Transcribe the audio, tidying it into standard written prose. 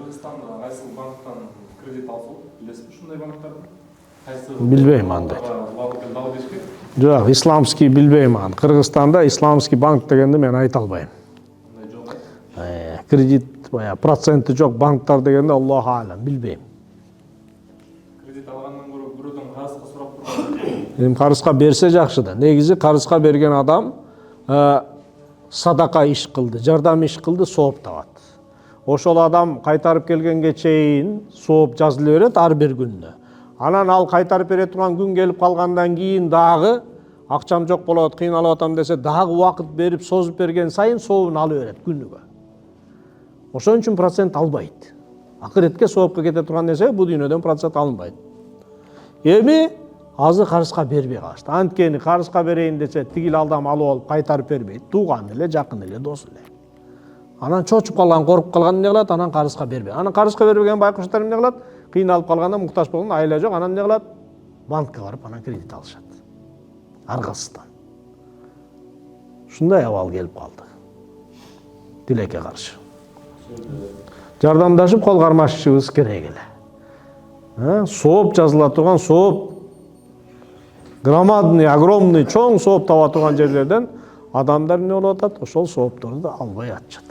Кыргызстанда кайсы банктан кредит алсак, билесизби ушундай банктарды? Кайсы? Билбейм андай. Дал бешке? Жок, исламский билбейм аны. Кыргызстанда исламский банк дегенди мен айта албайм. Андай жок. Кредит проценти жок банктар дегенде Аллаху алам, билбейм. Кредит алгандан көрө бирөөдөн карызга сурап турган. Эми карызга берсе жакшы да. Негизи карызга берген адам садака иш кылды, жардам иш кылды, сооп табат. Ошол адам кайтарып келгенге чейин сооп жазыла берет ар бир күндө. Анан ал кайтарып бере турган күн келип калгандан кийин дагы акчам жок болот, кыйналып атам десе, дагы убакыт берип созуп берген сайын сообун ала берет күнүгө. Ошон үчүн процент албайт. Акыретке соопко кете турган нерсе бул дүйнөдөн процент алынбайт. Эми азыр карызга бербей калышты. Анткени карызга берейин десе, тигил алдам алып алып кайтарып бербейт. Тууган эле, жакын эле, дос эле. Анан чочуп калган, коруп калган эмне кылат? Анан карызга бербейт. Анан карызга бербеген байкуштар эмне кылат? Кыйналып калганда, муктаж болгондо айла жок, анан эмне кылат? Банкка барып анан кредит алышат. Аргасыздан. Ушундай абал келип калды. Тилекке каршы. Жардамдашып кол кармашышыбыз керек эле. Сооп жазыла турган, сооп громадный, огромный, чоң сооп таба турган жерлерден адамдар эмне болуп атат? Ошол соопторду албай атышат.